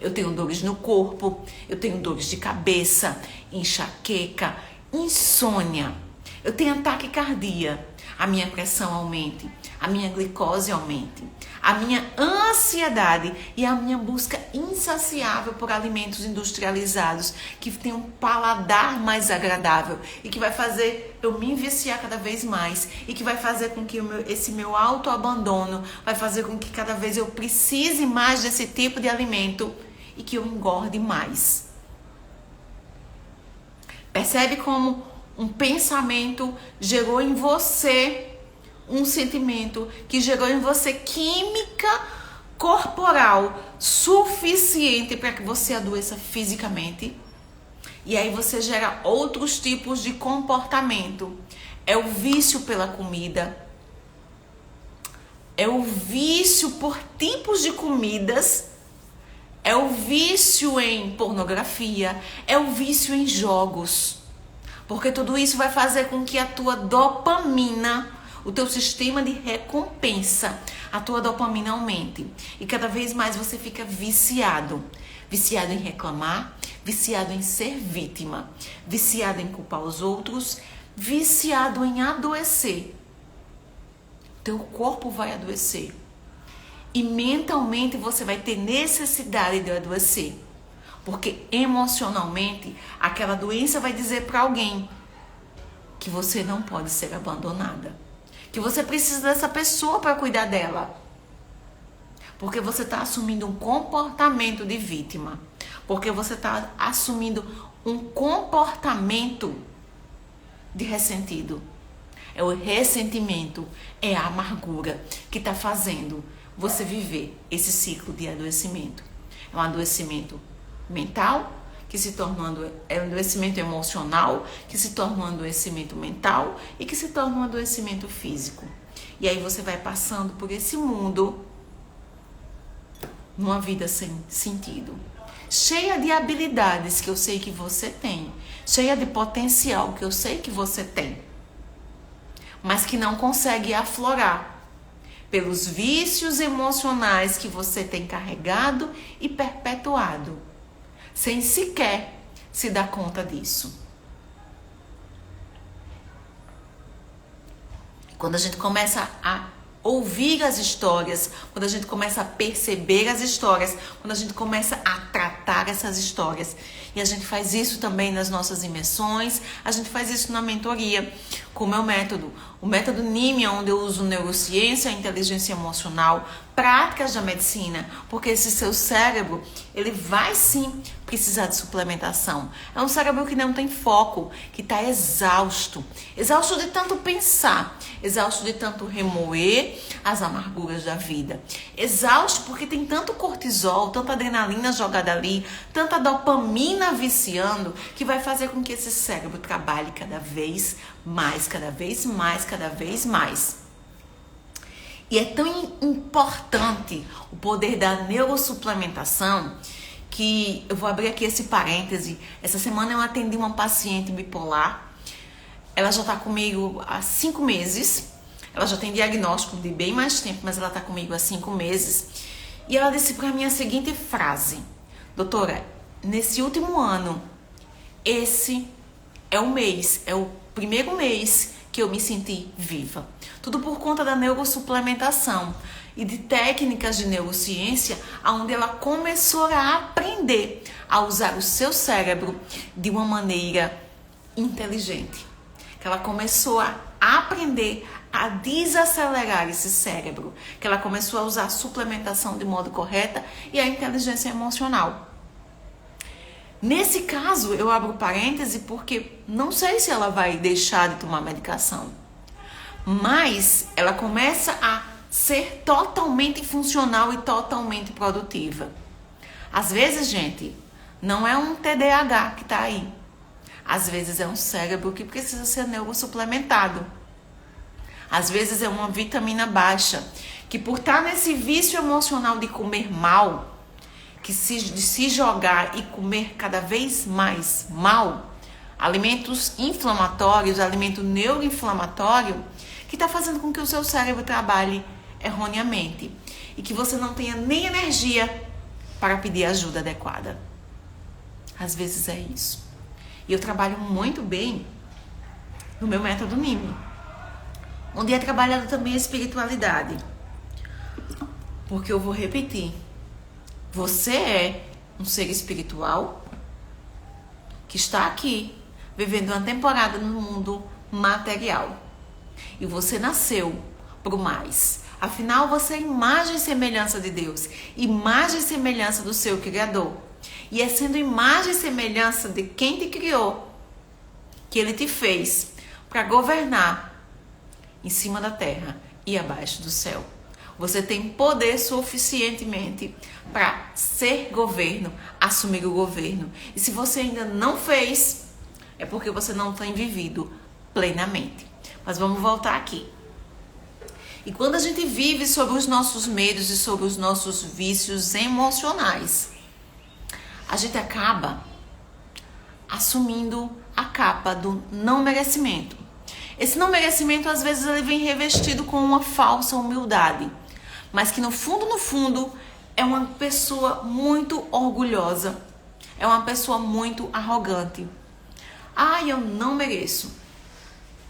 Eu tenho dores no corpo, eu tenho dores de cabeça, enxaqueca, insônia, eu tenho taquicardia. A minha pressão aumente, a minha glicose aumente, a minha ansiedade e a minha busca insaciável por alimentos industrializados que tem um paladar mais agradável e que vai fazer eu me viciar cada vez mais e que vai fazer com que esse meu autoabandono vai fazer com que cada vez eu precise mais desse tipo de alimento e que eu engorde mais. Percebe como um pensamento gerou em você um sentimento, que gerou em você química corporal suficiente para que você adoeça fisicamente. E aí você gera outros tipos de comportamento. É o vício pela comida, é o vício por tipos de comidas, é o vício em pornografia, é o vício em jogos. Porque tudo isso vai fazer com que a tua dopamina, o teu sistema de recompensa, a tua dopamina aumente. E cada vez mais você fica viciado. Viciado em reclamar, viciado em ser vítima, viciado em culpar os outros, viciado em adoecer. Teu corpo vai adoecer. E mentalmente você vai ter necessidade de adoecer. Porque emocionalmente, aquela doença vai dizer para alguém que você não pode ser abandonada. Que você precisa dessa pessoa para cuidar dela. Porque você está assumindo um comportamento de vítima. Porque você está assumindo um comportamento de ressentido. É o ressentimento, é a amargura que está fazendo você viver esse ciclo de adoecimento. É um adoecimento mental, que se torna um adoecimento emocional, que se torna um adoecimento mental e que se torna um adoecimento físico. E aí você vai passando por esse mundo numa vida sem sentido, cheia de habilidades que eu sei que você tem, cheia de potencial que eu sei que você tem, mas que não consegue aflorar pelos vícios emocionais que você tem carregado e perpetuado, sem sequer se dar conta disso. Quando a gente começa a ouvir as histórias, quando a gente começa a perceber as histórias, quando a gente começa a tratar essas histórias, e a gente faz isso também nas nossas imersões, a gente faz isso na mentoria, com o meu método, o método NIME, onde eu uso neurociência, inteligência emocional, práticas da medicina, porque esse seu cérebro, ele vai sim precisar de suplementação. É um cérebro que não tem foco, que está exausto de tanto pensar, exausto de tanto remoer as amarguras da vida, exausto porque tem tanto cortisol, tanta adrenalina jogada ali, tanta dopamina viciando, que vai fazer com que esse cérebro trabalhe cada vez mais, cada vez mais, cada vez mais. E é tão importante o poder da neurosuplementação que eu vou abrir aqui esse parêntese. Essa semana eu atendi uma paciente bipolar. Ela já está comigo há 5 meses. Ela já tem diagnóstico de bem mais tempo, mas ela está comigo há 5 meses. E ela disse para mim a seguinte frase: doutora, nesse último ano, esse é o primeiro mês que eu me senti viva. Tudo por conta da neurosuplementação e de técnicas de neurociência, onde ela começou a aprender a usar o seu cérebro de uma maneira inteligente. Que ela começou a aprender a desacelerar esse cérebro, que ela começou a usar a suplementação de modo correto e a inteligência emocional. Nesse caso, eu abro parêntese porque não sei se ela vai deixar de tomar medicação, mas ela começa a ser totalmente funcional e totalmente produtiva. Às vezes, gente, não é um TDAH que está aí. Às vezes é um cérebro que precisa ser neurosuplementado. Às vezes é uma vitamina baixa, que por estar nesse vício emocional de comer mal, de se jogar e comer cada vez mais mal, alimentos inflamatórios, alimento neuroinflamatório, que está fazendo com que o seu cérebro trabalhe erroneamente e que você não tenha nem energia para pedir ajuda adequada. Às vezes é isso. E eu trabalho muito bem no meu método NIME, onde é trabalhado também a espiritualidade. Porque eu vou repetir, você é um ser espiritual que está aqui vivendo uma temporada no mundo material. E você nasceu para o mais. Afinal, você é imagem e semelhança de Deus, imagem e semelhança do seu Criador. E é sendo imagem e semelhança de quem te criou que Ele te fez para governar em cima da terra e abaixo do céu. Você tem poder suficientemente para ser governo, assumir o governo. E se você ainda não fez, é porque você não tem vivido plenamente. Mas vamos voltar aqui. E quando a gente vive sobre os nossos medos e sobre os nossos vícios emocionais, a gente acaba assumindo a capa do não merecimento. Esse não merecimento, às vezes, ele vem revestido com uma falsa humildade, mas que no fundo, é uma pessoa muito orgulhosa, é uma pessoa muito arrogante. Eu não mereço.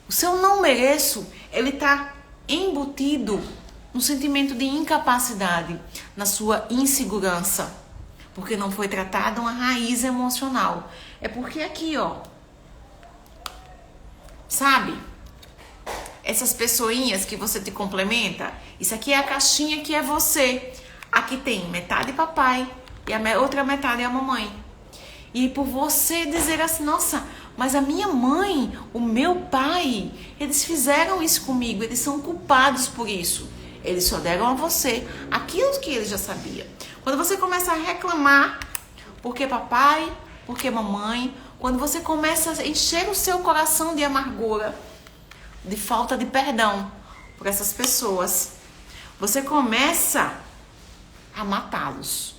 O seu não mereço, ele está embutido no sentimento de incapacidade, na sua insegurança, porque não foi tratada uma raiz emocional. É porque aqui, sabe? Essas pessoinhas que você te complementa, isso aqui é a caixinha que é você. Aqui tem metade papai e a outra metade é a mamãe. E por você dizer assim, nossa, mas a minha mãe, o meu pai, eles fizeram isso comigo, eles são culpados por isso. Eles só deram a você aquilo que ele já sabia. Quando você começa a reclamar, porque papai, porque mamãe, quando você começa a encher o seu coração de amargura, de falta de perdão por essas pessoas, você começa a matá-los.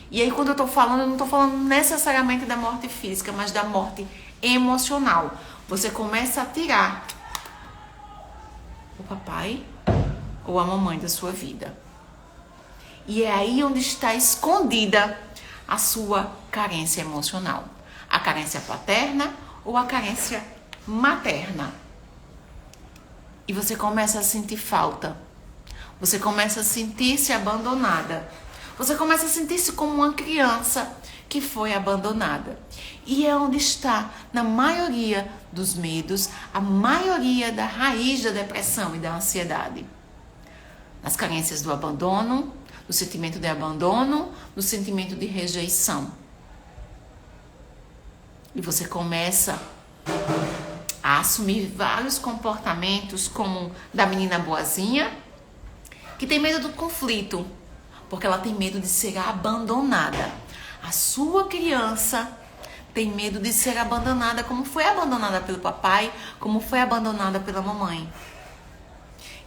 E aí quando eu tô falando, eu não tô falando necessariamente da morte física, mas da morte emocional. Você começa a tirar o papai ou a mamãe da sua vida. E é aí onde está escondida a sua carência emocional. A carência paterna ou a carência materna. E você começa a sentir falta. Você começa a sentir-se abandonada. Você começa a sentir-se como uma criança que foi abandonada. E é onde está, na maioria dos medos, a maioria da raiz da depressão e da ansiedade. Nas carências do abandono, no sentimento de abandono, no sentimento de rejeição. E você começa a assumir vários comportamentos, como da menina boazinha, que tem medo do conflito, porque ela tem medo de ser abandonada. A sua criança tem medo de ser abandonada, como foi abandonada pelo papai, como foi abandonada pela mamãe.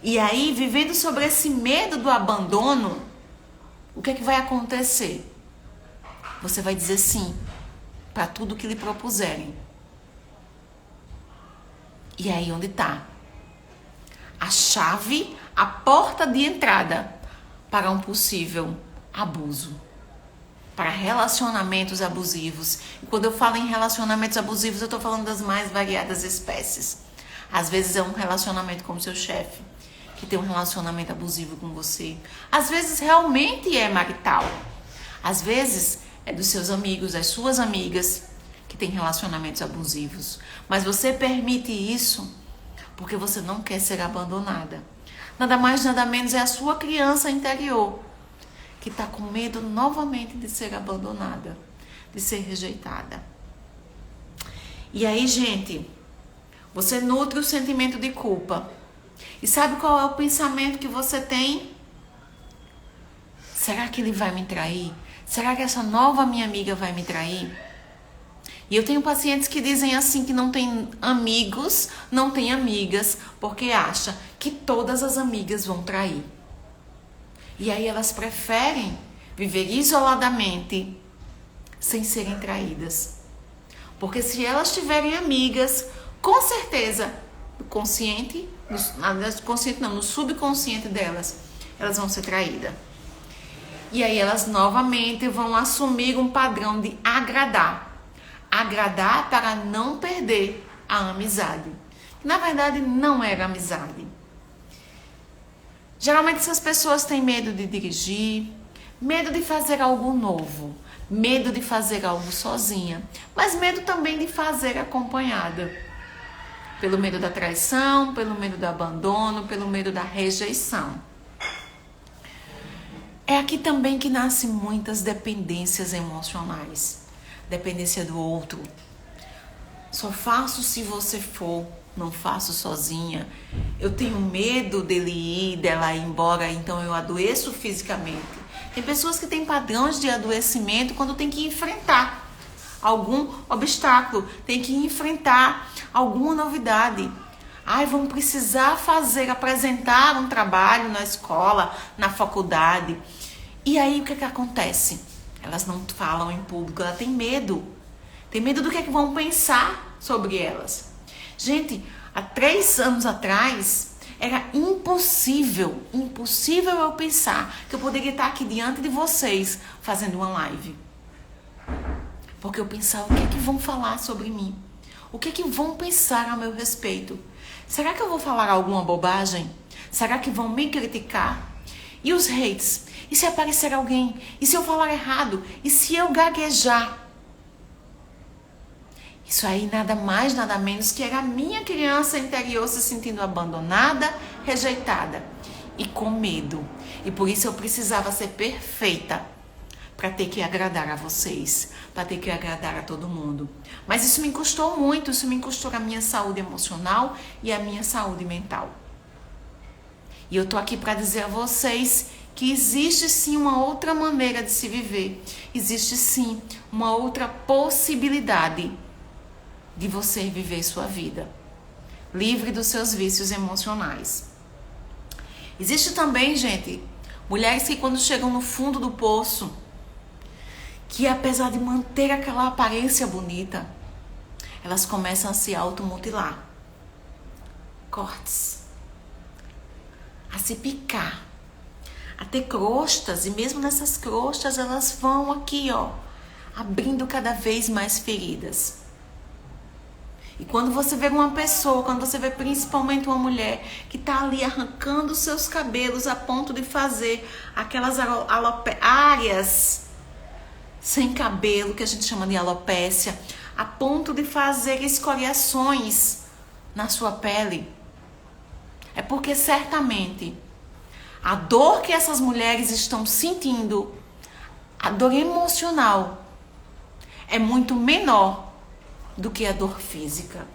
E aí, vivendo sobre esse medo do abandono, o que é que vai acontecer? Você vai dizer sim para tudo que lhe propuserem. E aí onde está a chave, a porta de entrada para um possível abuso. para relacionamentos abusivos. E quando eu falo em relacionamentos abusivos, eu estou falando das mais variadas espécies. Às vezes é um relacionamento com o seu chefe, que tem um relacionamento abusivo com você. Às vezes realmente é marital. Às vezes é dos seus amigos, das suas amigas, que tem relacionamentos abusivos. Mas você permite isso porque você não quer ser abandonada. Nada mais, nada menos é a sua criança interior, que está com medo novamente de ser abandonada, de ser rejeitada. E aí, gente, você nutre o sentimento de culpa. E sabe qual é o pensamento que você tem? Será que ele vai me trair? Será que essa nova minha amiga vai me trair? E eu tenho pacientes que dizem assim que não tem amigos, não tem amigas, porque acha que todas as amigas vão trair. E aí elas preferem viver isoladamente, sem serem traídas. Porque se elas tiverem amigas, com certeza, no consciente, no subconsciente delas, elas vão ser traídas. E aí elas novamente vão assumir um padrão de agradar. Agradar para não perder a amizade. Na verdade, não era amizade. Geralmente essas pessoas têm medo de dirigir, medo de fazer algo novo, medo de fazer algo sozinha, mas medo também de fazer acompanhada. Pelo medo da traição, pelo medo do abandono, pelo medo da rejeição. É aqui também que nascem muitas dependências emocionais. Dependência do outro. Só faço se você for, não faço sozinha. Eu tenho medo dela ir embora, então eu adoeço fisicamente. Tem pessoas que têm padrões de adoecimento quando tem que enfrentar algum obstáculo, tem que enfrentar alguma novidade. Vão precisar apresentar um trabalho na escola, na faculdade. E aí o que acontece? Elas não falam em público, ela tem medo. Tem medo do que vão pensar sobre elas. Gente, há 3 anos atrás, era impossível eu pensar que eu poderia estar aqui diante de vocês fazendo uma live. Porque eu pensava, o que vão falar sobre mim? O que vão pensar a meu respeito? Será que eu vou falar alguma bobagem? Será que vão me criticar? E os hates? E se aparecer alguém? E se eu falar errado? E se eu gaguejar? Isso aí nada mais, nada menos que era a minha criança interior se sentindo abandonada, rejeitada e com medo. E por isso eu precisava ser perfeita para ter que agradar a vocês, para ter que agradar a todo mundo. Mas isso me custou muito, isso me custou a minha saúde emocional e a minha saúde mental. E eu tô aqui para dizer a vocês que existe sim uma outra maneira de se viver. Existe sim uma outra possibilidade de você viver sua vida, livre dos seus vícios emocionais. Existe também, gente, mulheres que quando chegam no fundo do poço, que apesar de manter aquela aparência bonita, elas começam a se automutilar. Cortes. A se picar. A ter crostas. E mesmo nessas crostas, elas vão aqui, abrindo cada vez mais feridas. E quando você vê uma pessoa, quando você vê principalmente uma mulher que está ali arrancando seus cabelos a ponto de fazer aquelas áreas sem cabelo, que a gente chama de alopécia, a ponto de fazer escoriações na sua pele, é porque certamente a dor que essas mulheres estão sentindo, a dor emocional, é muito menor do que a dor física.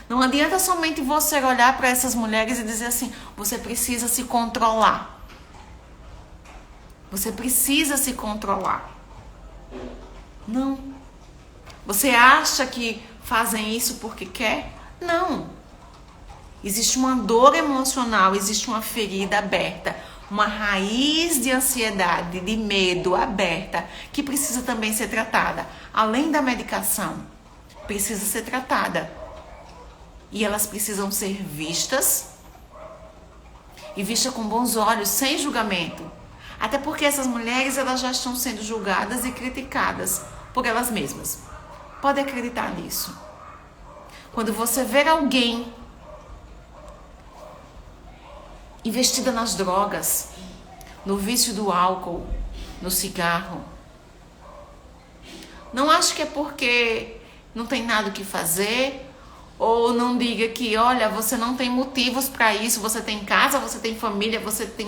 Não adianta somente você olhar para essas mulheres e dizer assim, você precisa se controlar. Você precisa se controlar. Não. Você acha que fazem isso porque quer? Não. Existe uma dor emocional, existe uma ferida aberta, uma raiz de ansiedade, de medo aberta, que precisa também ser tratada. Além da medicação, precisa ser tratada. E elas precisam ser vistas, e vistas com bons olhos, sem julgamento. Até porque essas mulheres, elas já estão sendo julgadas e criticadas por elas mesmas. Pode acreditar nisso. Quando você ver alguém investida nas drogas, no vício do álcool, no cigarro, não acho que é porque não tem nada o que fazer, ou não diga que, olha, você não tem motivos para isso, você tem casa, você tem família, você tem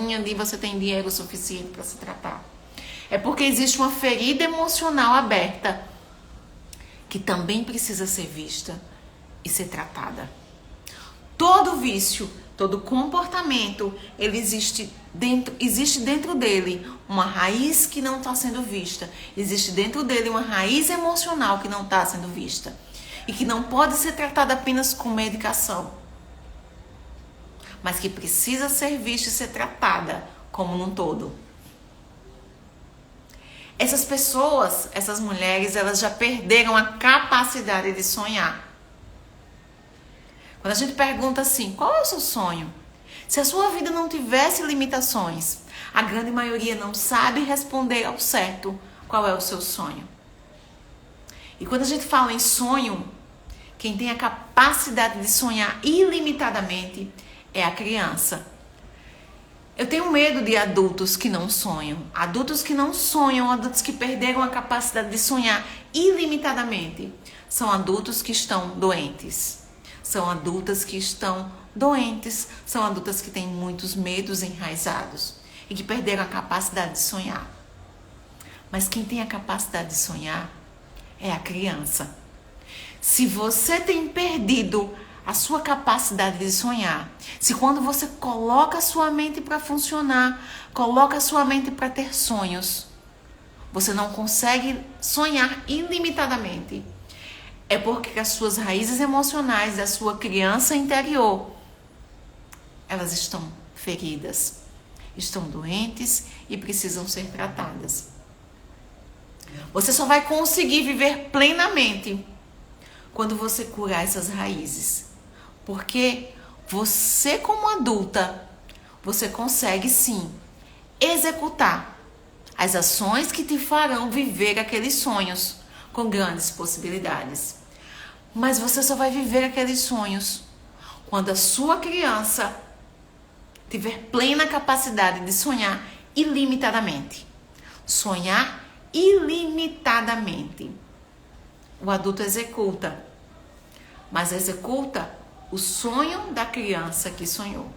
dinheiro suficiente para se tratar. É porque existe uma ferida emocional aberta que também precisa ser vista e ser tratada. Todo vício, todo comportamento, ele existe dentro dele uma raiz que não está sendo vista. Existe dentro dele uma raiz emocional que não está sendo vista. E que não pode ser tratada apenas com medicação. Mas que precisa ser vista e ser tratada como num todo. Essas pessoas, essas mulheres, elas já perderam a capacidade de sonhar. Quando a gente pergunta assim, qual é o seu sonho? Se a sua vida não tivesse limitações, a grande maioria não sabe responder ao certo qual é o seu sonho. E quando a gente fala em sonho, quem tem a capacidade de sonhar ilimitadamente é a criança. Eu tenho medo de adultos que não sonham. Adultos que não sonham, adultos que perderam a capacidade de sonhar ilimitadamente, são adultos que estão doentes. São adultas que estão doentes, são adultas que têm muitos medos enraizados e que perderam a capacidade de sonhar. Mas quem tem a capacidade de sonhar é a criança. Se você tem perdido a sua capacidade de sonhar, se quando você coloca a sua mente para funcionar, coloca a sua mente para ter sonhos, você não consegue sonhar ilimitadamente, é porque as suas raízes emocionais da sua criança interior, elas estão feridas, estão doentes e precisam ser tratadas. Você só vai conseguir viver plenamente quando você curar essas raízes. Porque você, como adulta, você consegue sim executar as ações que te farão viver aqueles sonhos com grandes possibilidades. Mas você só vai viver aqueles sonhos quando a sua criança tiver plena capacidade de sonhar ilimitadamente. Sonhar ilimitadamente. O adulto executa, mas executa o sonho da criança que sonhou.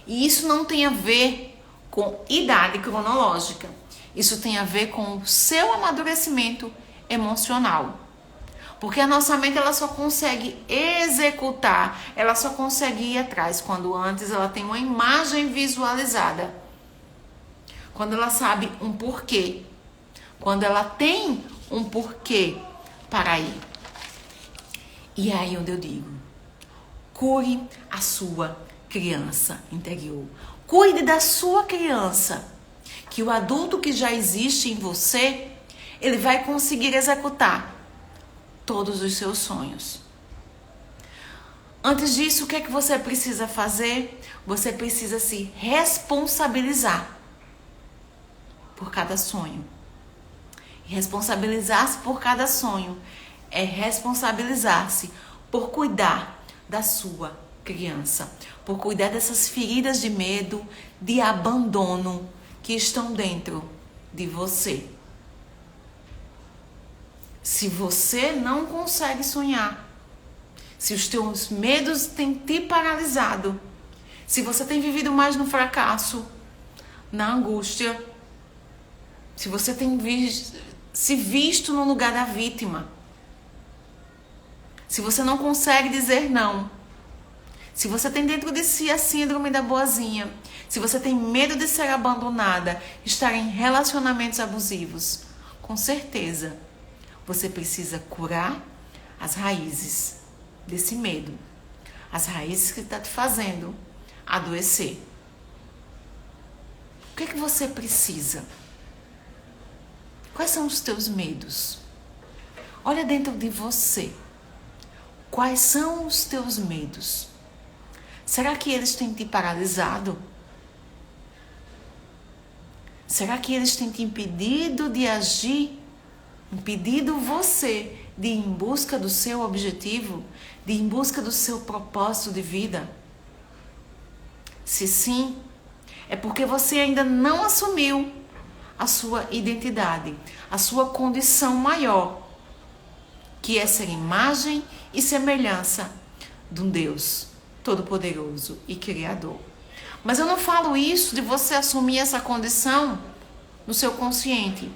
E isso não tem a ver com idade cronológica. Isso tem a ver com o seu amadurecimento emocional. Porque a nossa mente, ela só consegue executar, ela só consegue ir atrás quando antes ela tem uma imagem visualizada. Quando ela sabe um porquê. Quando ela tem um porquê para ir. E é aí onde eu digo, cure a sua criança interior. Cuide da sua criança. Que o adulto que já existe em você, ele vai conseguir executar todos os seus sonhos. Antes disso, o que é que você precisa fazer? Você precisa se responsabilizar por cada sonho. E responsabilizar-se por cada sonho é responsabilizar-se por cuidar da sua criança, por cuidar dessas feridas de medo, de abandono que estão dentro de você. Se você não consegue sonhar, se os teus medos têm te paralisado, se você tem vivido mais no fracasso, na angústia, se você tem se visto no lugar da vítima, se você não consegue dizer não, se você tem dentro de si a síndrome da boazinha, se você tem medo de ser abandonada, estar em relacionamentos abusivos, com certeza você precisa curar as raízes desse medo, as raízes que estão te fazendo adoecer. O que é que você precisa? Quais são os teus medos? Olha dentro de você. Quais são os teus medos? Será que eles têm te paralisado? Será que eles têm te impedido de agir? Impedido você de ir em busca do seu objetivo? De ir em busca do seu propósito de vida? Se sim, é porque você ainda não assumiu a sua identidade, a sua condição maior, que é ser imagem e semelhança de um Deus Todo-Poderoso e Criador. Mas eu não falo isso de você assumir essa condição no seu consciente,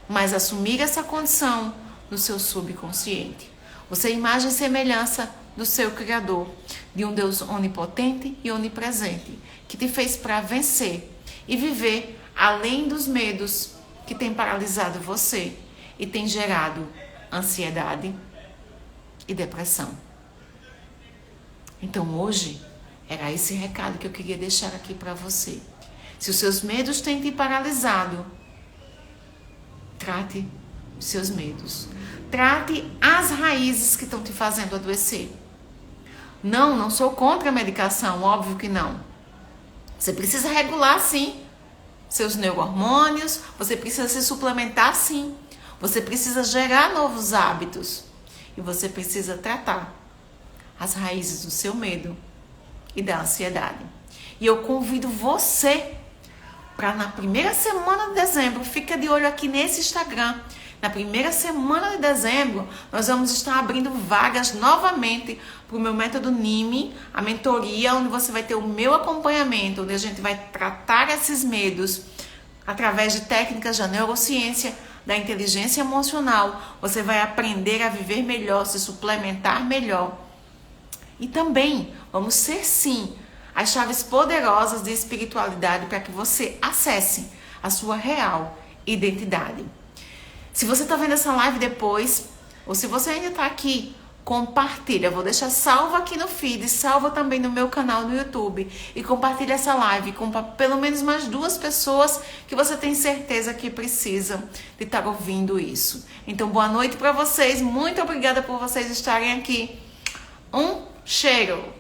mas assumir essa condição no seu subconsciente. Você é imagem e semelhança do seu Criador, de um Deus onipotente e onipresente, que te fez para vencer e viver além dos medos que tem paralisado você e tem gerado ansiedade e depressão. Então hoje era esse recado que eu queria deixar aqui para você. Se os seus medos têm te paralisado, trate os seus medos. Trate as raízes que estão te fazendo adoecer. Não sou contra a medicação, óbvio que não. Você precisa regular sim seus neurohormônios, você precisa se suplementar sim. Você precisa gerar novos hábitos. E você precisa tratar as raízes do seu medo e da ansiedade. E eu convido você para na primeira semana de dezembro, fica de olho aqui nesse Instagram. Na primeira semana de dezembro, nós vamos estar abrindo vagas novamente para o meu método NIME, a mentoria, onde você vai ter o meu acompanhamento, onde a gente vai tratar esses medos através de técnicas da neurociência, da inteligência emocional. Você vai aprender a viver melhor, se suplementar melhor. E também vamos ser sim as chaves poderosas de espiritualidade para que você acesse a sua real identidade. Se você está vendo essa live depois, ou se você ainda está aqui, compartilha. Vou deixar salvo aqui no feed, salva também no meu canal no YouTube. E compartilha essa live com pelo menos mais 2 pessoas que você tem certeza que precisam de estar ouvindo isso. Então, boa noite para vocês. Muito obrigada por vocês estarem aqui. Um cheiro!